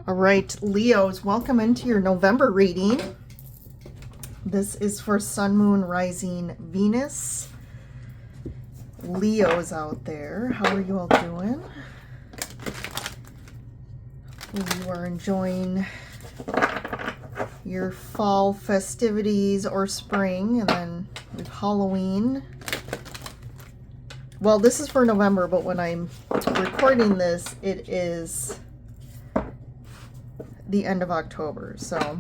All right, Leos, welcome into your November reading. This is for Sun, Moon, Rising, Venus. Leos out there, how are you all doing? Hopefully you are enjoying your fall festivities or spring, and then we have Halloween. Well, this is for November, but when I'm recording this, it is the end of October. So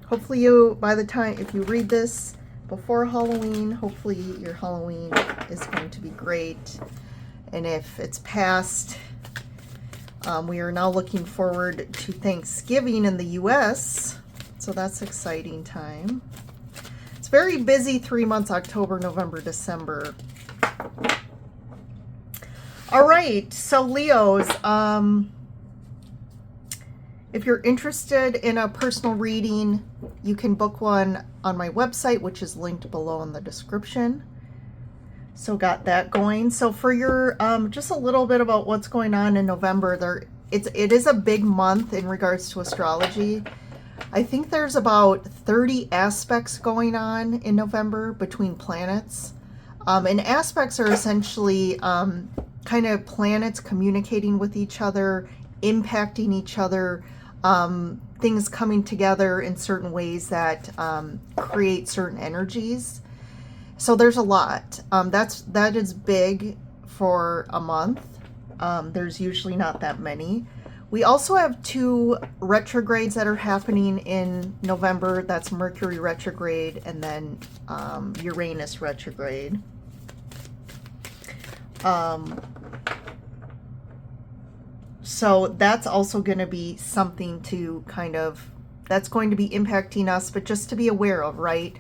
hopefully you, by the time, if you read this before Halloween, hopefully your Halloween is going to be great. And if it's past, we are now looking forward to Thanksgiving in the US. So that's exciting time. It's very busy 3 months, October, November, December. All right, so Leos, if you're interested in a personal reading, you can book one on my website, which is linked below in the description. So got that going. So for your, just a little bit about what's going on in November, it is a big month in regards to astrology. I think there's about 30 aspects going on in November between planets. And aspects are essentially kind of planets communicating with each other, impacting each other, things coming together in certain ways that create certain energies. So there's a lot. That is big for a month. There's usually not that many. We also have 2 retrogrades that are happening in November. That's Mercury retrograde and then Uranus retrograde. So that's also going to be something to kind of, that's going to be impacting us, but just to be aware of, right?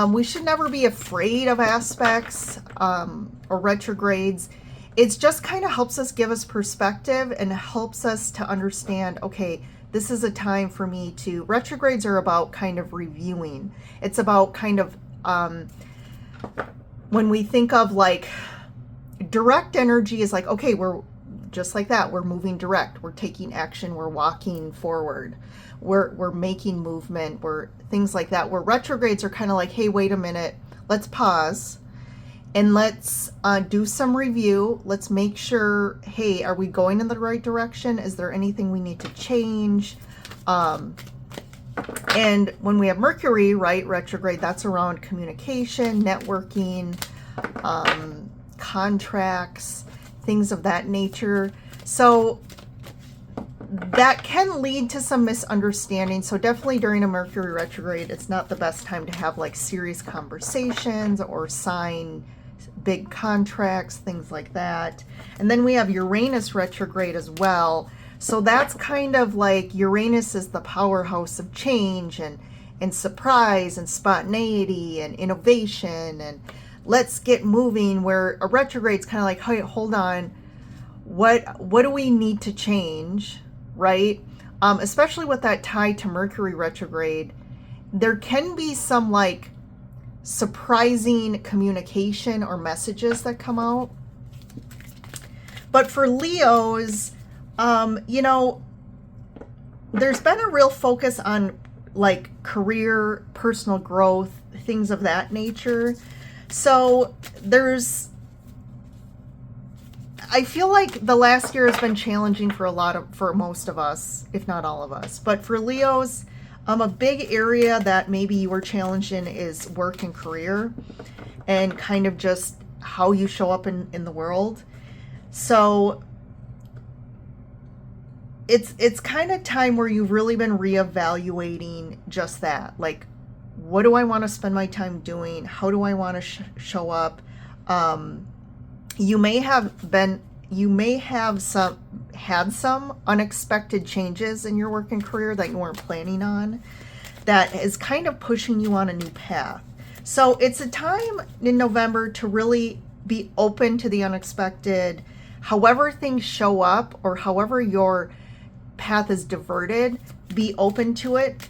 We should never be afraid of aspects or retrogrades. It's just kind of helps us, give us perspective and helps us to understand, okay, this is a time for me to, retrogrades are about kind of reviewing. It's about kind of, when we think of like direct energy is like, okay, we're just like that. We're moving direct. We're taking action. We're walking forward. We're making movement. We're things like that. Where retrogrades are kind of like, hey, wait a minute. Let's pause and let's do some review. Let's make sure, hey, are we going in the right direction? Is there anything we need to change? And when we have Mercury, right, retrograde, that's around communication, networking, contracts, things of that nature. So that can lead to some misunderstanding. So definitely during a Mercury retrograde, it's not the best time to have like serious conversations or sign big contracts, things like that. And then we have Uranus retrograde as well. So that's kind of like Uranus is the powerhouse of change and surprise and spontaneity and innovation and let's get moving, where a retrograde's kind of like, hey, hold on, what do we need to change, right? Especially with that tie to Mercury retrograde, there can be some like surprising communication or messages that come out. But for Leos, you know, there's been a real focus on like career, personal growth, things of that nature. So I feel like the last year has been challenging for most of us, if not all of us. But for Leos, a big area that maybe you were challenged in is work and career and kind of just how you show up in the world. So it's kind of time where you've really been reevaluating just that. Like, what do I want to spend my time doing? How do I want to show up? You may have had some unexpected changes in your work and career that you weren't planning on, that is kind of pushing you on a new path. So it's a time in November to really be open to the unexpected. However things show up or however your path is diverted, be open to it.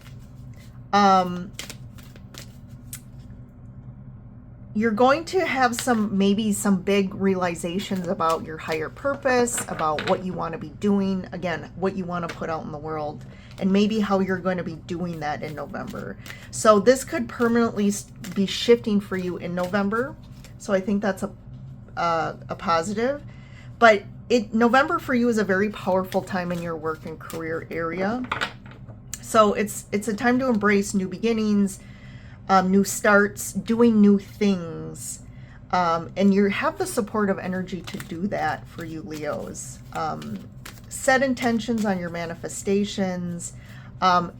you're going to have maybe some big realizations about your higher purpose, about what you want to be doing, again, what you want to put out in the world, and maybe how you're going to be doing that in November. So this could permanently be shifting for you in November. So I think that's a positive. But November for you is a very powerful time in your work and career area. So it's a time to embrace new beginnings, new starts, doing new things. And you have the supportive energy to do that for you, Leos. Set intentions on your manifestations.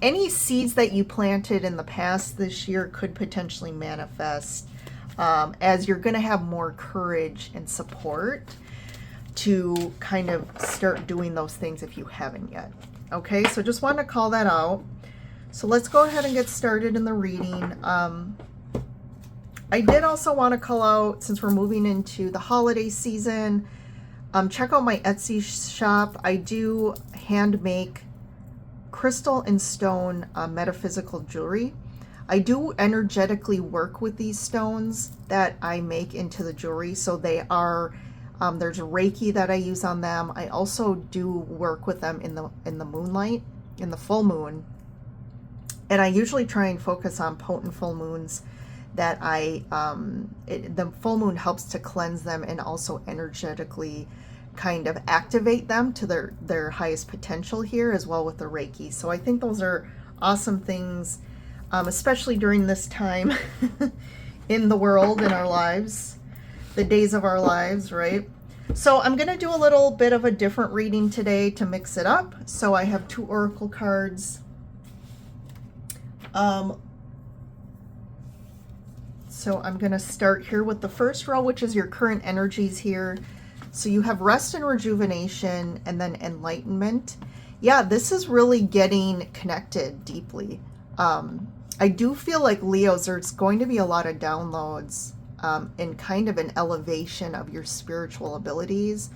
Any seeds that you planted in the past this year could potentially manifest, as you're going to have more courage and support to kind of start doing those things if you haven't yet. Okay, so just want to call that out. So let's go ahead and get started in the reading. I did also want to call out, since we're moving into the holiday season, check out my Etsy shop. I do hand make crystal and stone metaphysical jewelry. I do energetically work with these stones that I make into the jewelry. So they are, there's Reiki that I use on them. I also do work with them in the moonlight, in the full moon. And I usually try and focus on potent full moons that the full moon helps to cleanse them and also energetically kind of activate them to their highest potential here, as well with the Reiki. So I think those are awesome things, especially during this time in the world, in our lives, the days of our lives, right? So I'm going to do a little bit of a different reading today to mix it up. So I have 2 oracle cards. So I'm going to start here with the first row, which is your current energies here. So you have rest and rejuvenation, and then enlightenment. Yeah, this is really getting connected deeply. I do feel like, Leos, there's going to be a lot of downloads and kind of an elevation of your spiritual abilities,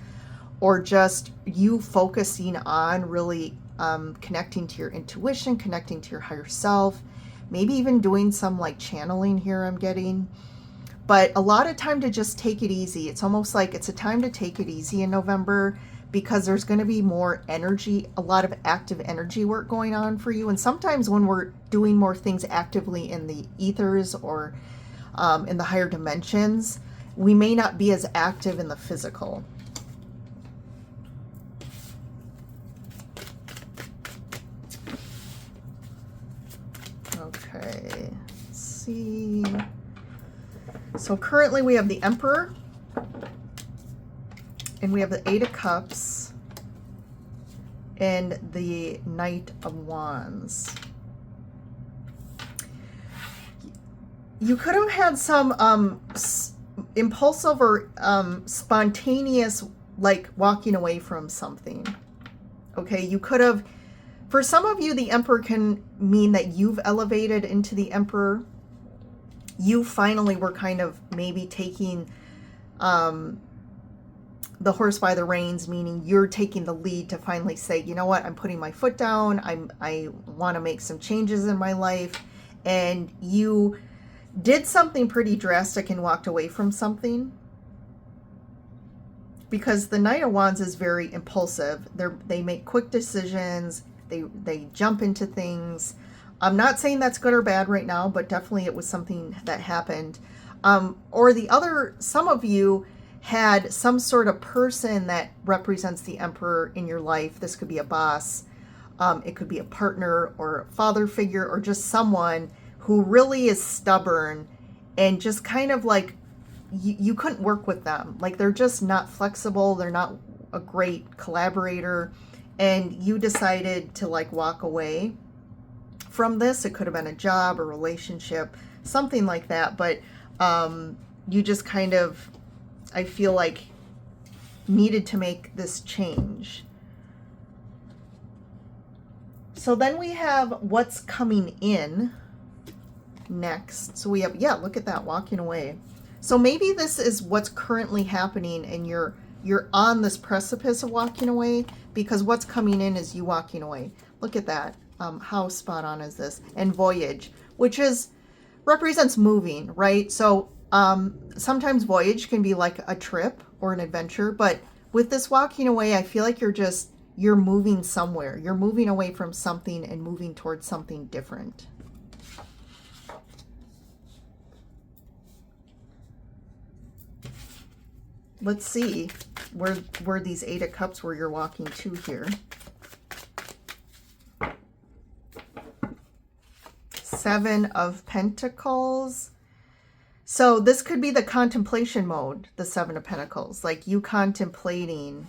or just you focusing on really connecting to your intuition, connecting to your higher self, maybe even doing some like channeling here I'm getting. But a lot of time to just take it easy. It's almost like it's a time to take it easy in November, because there's going to be more energy, a lot of active energy work going on for you. And sometimes when we're doing more things actively in the ethers or in the higher dimensions, we may not be as active in the physical. Okay, let's see. So currently we have the Emperor, and we have the 8 of Cups, and the Knight of Wands. You could have had some impulsive or spontaneous, like walking away from something. Okay, you could have, for some of you, the Emperor can mean that you've elevated into the Emperor. You finally were kind of maybe taking the horse by the reins, meaning you're taking the lead to finally say, you know what, I'm putting my foot down. I want to make some changes in my life. And you did something pretty drastic and walked away from something. Because the Knight of Wands is very impulsive. They make quick decisions. They jump into things. I'm not saying that's good or bad right now, but definitely it was something that happened. Or some of you had some sort of person that represents the Emperor in your life. This could be a boss. It could be a partner or a father figure, or just someone who really is stubborn and just kind of like, you couldn't work with them. Like, they're just not flexible. They're not a great collaborator. And you decided to like walk away from this. It could have been a job, a relationship, something like that. But you just kind of, I feel like, needed to make this change. So then we have what's coming in next. So we have, yeah, look at that, walking away. So maybe this is what's currently happening, and you're on this precipice of walking away, because what's coming in is you walking away. Look at that. How spot on is this? And voyage, which represents moving, right? So Sometimes voyage can be like a trip or an adventure, but with this walking away, I feel like you're moving somewhere. You're moving away from something and moving towards something different. Let's see where these Eight of Cups, where you're walking to here. Seven of Pentacles. So this could be the contemplation mode, the Seven of Pentacles, like you contemplating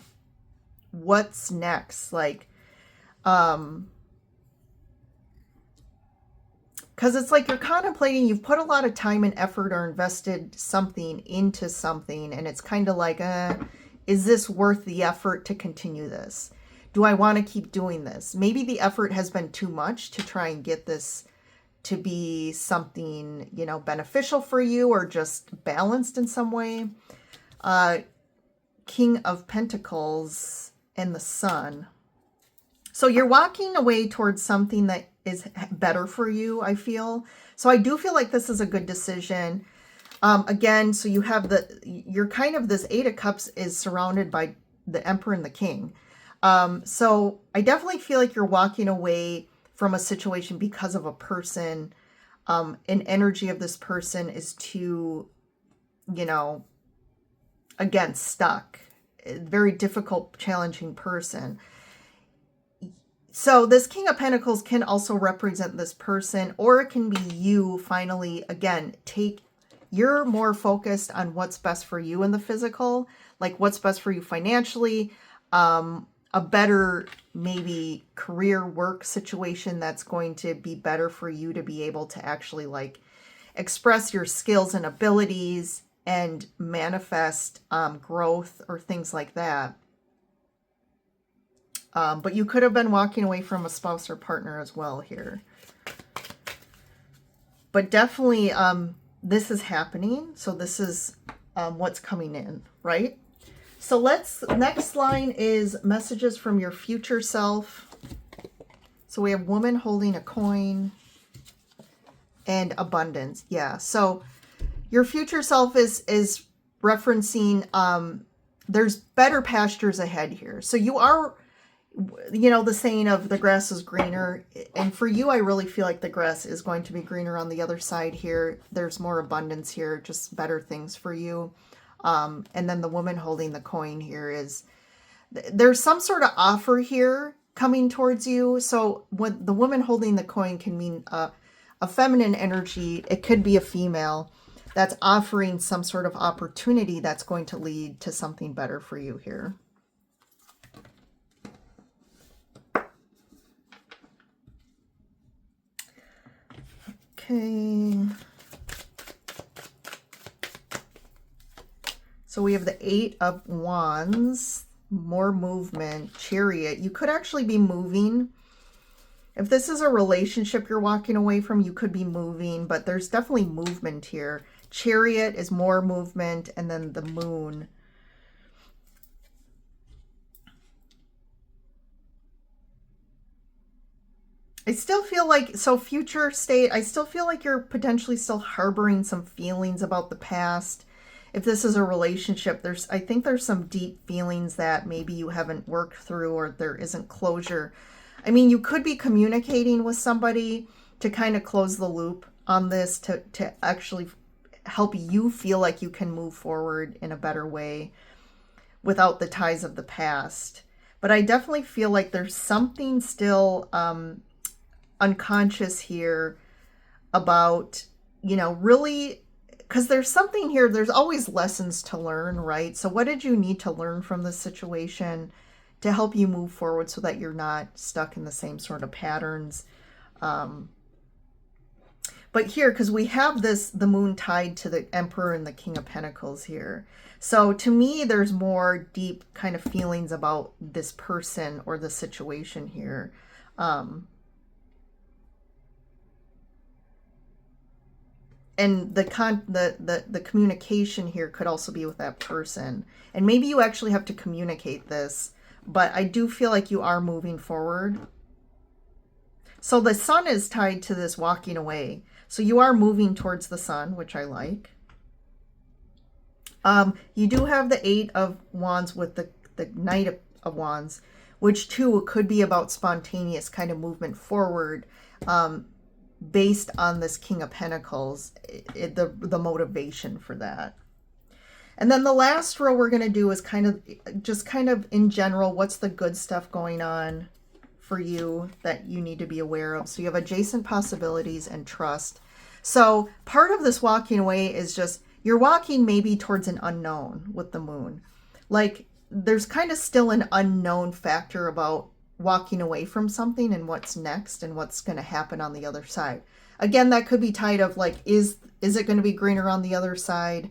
what's next, like, because it's like you're contemplating, you've put a lot of time and effort or invested something into something, and it's kind of like, is this worth the effort to continue this? Do I want to keep doing this? Maybe the effort has been too much to try and get this to be something, you know, beneficial for you or just balanced in some way. King of Pentacles and the Sun. So you're walking away towards something that is better for you, I feel. So I do feel like this is a good decision. Again, so you have you're kind of, this Eight of Cups is surrounded by the Emperor and the King. So I definitely feel like you're walking away from a situation because of a person. An energy of this person is too, you know, again, stuck. Very difficult, challenging person. So this King of Pentacles can also represent this person, or it can be you finally, again, you're more focused on what's best for you in the physical, like what's best for you financially, a better maybe career work situation that's going to be better for you to be able to actually like express your skills and abilities and manifest growth or things like that. But you could have been walking away from a spouse or partner as well here. But definitely this is happening. So this is what's coming in, right? So next line is messages from your future self. So we have woman holding a coin and abundance. Yeah. So your future self is referencing, there's better pastures ahead here. So you are, you know, the saying of the grass is greener. And for you, I really feel like the grass is going to be greener on the other side here. There's more abundance here, just better things for you. And then the woman holding the coin here is, there's some sort of offer here coming towards you. So when the woman holding the coin can mean a feminine energy, it could be a female that's offering some sort of opportunity that's going to lead to something better for you here. Okay. So we have the Eight of Wands, more movement, Chariot. You could actually be moving. If this is a relationship you're walking away from, you could be moving, but there's definitely movement here. Chariot is more movement, and then the Moon. I still feel like, so future state, I still feel like you're potentially still harboring some feelings about the past. If this is a relationship, I think there's some deep feelings that maybe you haven't worked through, or there isn't closure. I mean, you could be communicating with somebody to kind of close the loop on this, to actually help you feel like you can move forward in a better way without the ties of the past. But I definitely feel like there's something still unconscious here about, you know, really, because there's something here, there's always lessons to learn, right? So what did you need to learn from this situation to help you move forward so that you're not stuck in the same sort of patterns? But here, because we have the Moon tied to the Emperor and the King of Pentacles here. So to me, there's more deep kind of feelings about this person or the situation here. And the communication here could also be with that person. And maybe you actually have to communicate this, but I do feel like you are moving forward. So the Sun is tied to this walking away. So you are moving towards the Sun, which I like. You do have the Eight of Wands with the Knight of Wands, which too could be about spontaneous kind of movement forward, based on this King of Pentacles, the motivation for that. And then the last row we're going to do is kind of in general, what's the good stuff going on for you that you need to be aware of. So you have adjacent possibilities and trust. So part of this walking away is just, you're walking maybe towards an unknown with the moon. Like there's kind of still an unknown factor about walking away from something and what's next and what's going to happen on the other side. Again, that could be tied of like, is it going to be greener on the other side?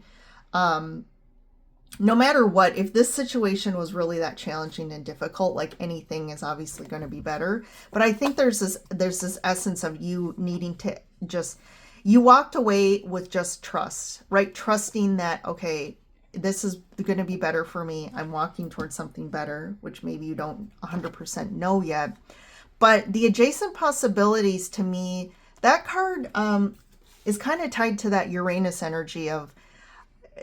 No matter what, if this situation was really that challenging and difficult, like anything is obviously going to be better. But I think there's this essence of you needing to just, you walked away with just trust, right? Trusting that, okay, this is going to be better for me. I'm walking towards something better, which maybe you don't 100% know yet. But the adjacent possibilities, to me, that card is kind of tied to that Uranus energy of,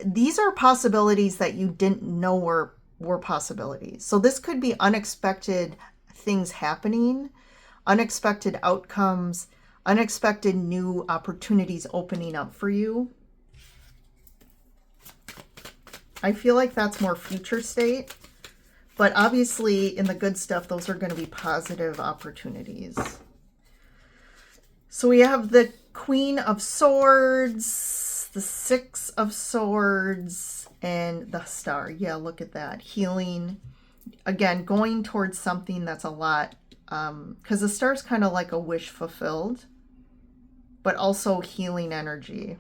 these are possibilities that you didn't know were possibilities. So this could be unexpected things happening, unexpected outcomes, unexpected new opportunities opening up for you. I feel like that's more future state, but obviously in the good stuff, those are going to be positive opportunities. So we have the Queen of Swords, the Six of Swords, and the Star. Yeah, look at that. Healing. Again, going towards something that's a lot, because the Star's kind of like a wish fulfilled, but also healing energy.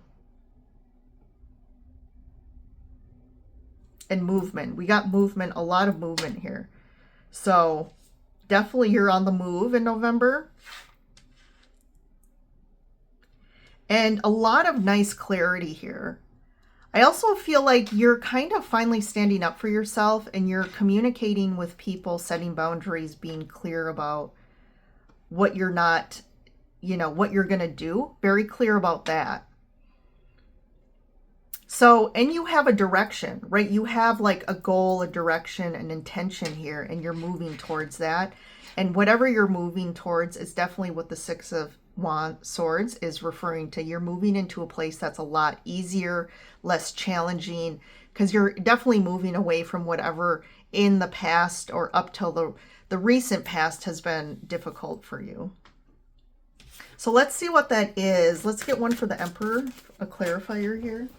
And movement. We got movement, a lot of movement here. So definitely you're on the move in November. And a lot of nice clarity here. I also feel like you're kind of finally standing up for yourself and you're communicating with people, setting boundaries, being clear about what you're not, what you're going to do. Very clear about that. So, and you have a direction, right? You have like a goal, a direction, an intention here, and you're moving towards that. And whatever you're moving towards is definitely what the Six of Swords is referring to. You're moving into a place that's a lot easier, less challenging, because you're definitely moving away from whatever in the past or up till the recent past has been difficult for you. So let's see what that is. Let's get one for the Emperor, a clarifier here.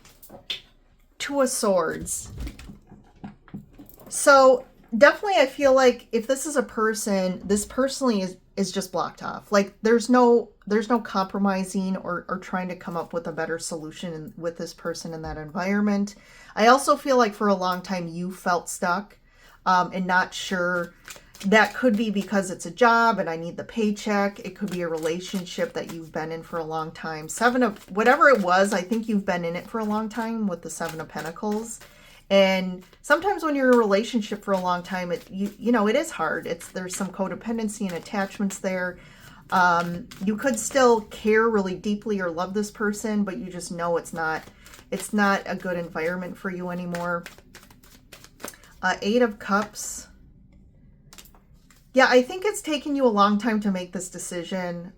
Two of Swords. So definitely I feel like if this is a person, this personally is just blocked off. Like there's no compromising or trying to come up with a better solution with this person in that environment. I also feel like for a long time you felt stuck and not sure. That could be because it's a job and I need the paycheck. It could be a relationship that you've been in for a long time. Whatever it was, I think you've been in it for a long time with the Seven of Pentacles. And sometimes when you're in a relationship for a long time, it is hard. There's some codependency and attachments there. You could still care really deeply or love this person, but you just know it's not a good environment for you anymore. Eight of Cups. Yeah, I think it's taken you a long time to make this decision.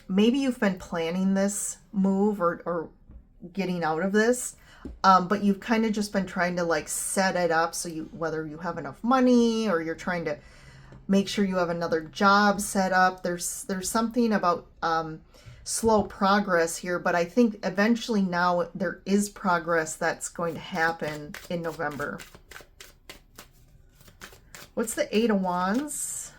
Maybe you've been planning this move or getting out of this, but you've kind of just been trying to like set it up so whether you have enough money or you're trying to make sure you have another job set up. There's something about slow progress here, but I think eventually now there is progress that's going to happen in November. What's the Eight of Wands?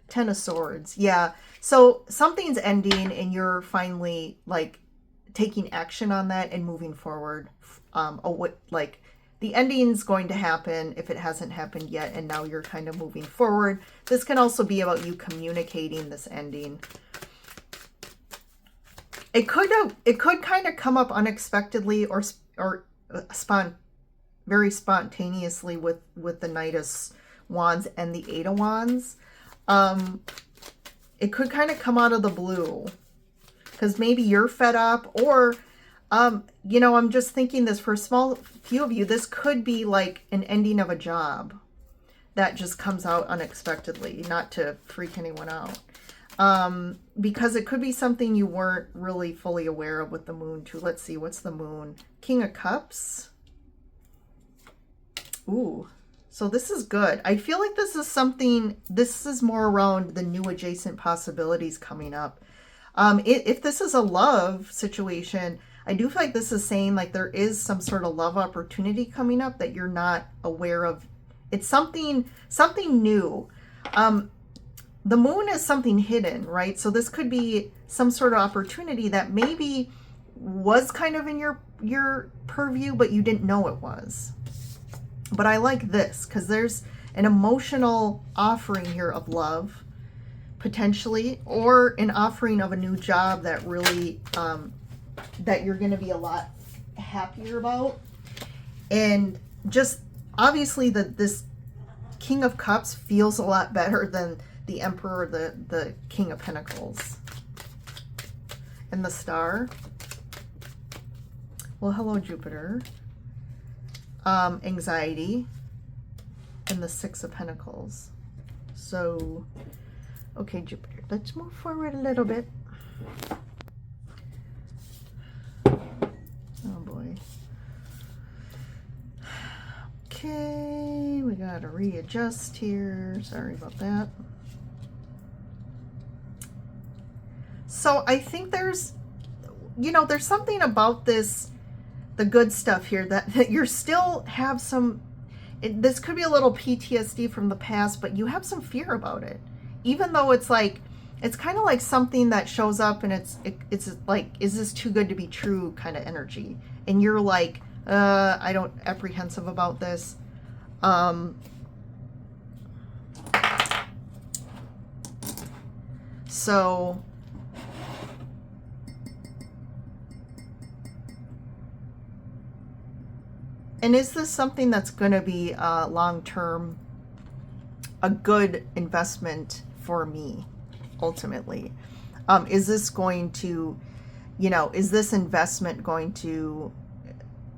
Ten of Swords. Yeah. So something's ending and you're finally like taking action on that and moving forward. Like the ending's going to happen if it hasn't happened yet. And now you're kind of moving forward. This can also be about you communicating this ending. It could kind of come up unexpectedly or very spontaneously with the Knight of Wands and the Eight of Wands. It could kind of come out of the blue because maybe you're fed up or You know, I'm just thinking this for a small few of you, this could be like an ending of a job that just comes out unexpectedly, not to freak anyone out. Because it could be something you weren't really fully aware of with the moon too. Let's see, what's the moon? King of Cups. Ooh, so this is good. I feel like this is something, this is more around the new adjacent possibilities coming up. If this is a love situation, I do feel like this is saying like there is some sort of love opportunity coming up that you're not aware of. It's something new. The moon is something hidden, right? So this could be some sort of opportunity that maybe was kind of in your purview, but you didn't know it was. But I like this because there's an emotional offering here of love, potentially, or an offering of a new job that really, that you're going to be a lot happier about. And just obviously this King of Cups feels a lot better than the Emperor, the King of Pentacles. And the Star. Well, hello, Jupiter. Anxiety. And the Six of Pentacles. So, okay, Jupiter, let's move forward a little bit. Oh, boy. Okay, we gotta readjust here. Sorry about that. So I think there's, you know, there's something about this, the good stuff here, that you still have some, this could be a little PTSD from the past, but you have some fear about it. Even though it's like, it's kind of like something that shows up and it's like, is this too good to be true kind of energy? And you're like, I don't, apprehensive about this. So and is this something that's going to be long-term, a good investment for me, ultimately? Is this going to, you know, is this investment going to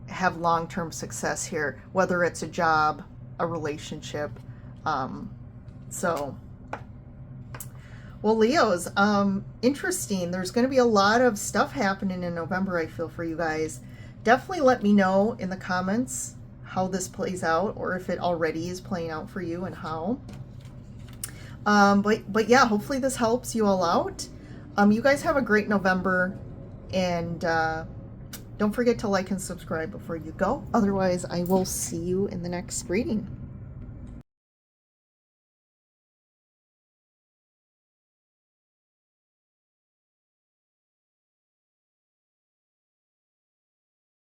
have long-term success here, whether it's a job, a relationship? So, well, Leos, interesting. There's going to be a lot of stuff happening in November, I feel, for you guys. Definitely let me know in the comments how this plays out, or if it already is playing out for you and how. But yeah, hopefully this helps you all out. You guys have a great November, and don't forget to like and subscribe before you go. Otherwise, I will see you in the next reading.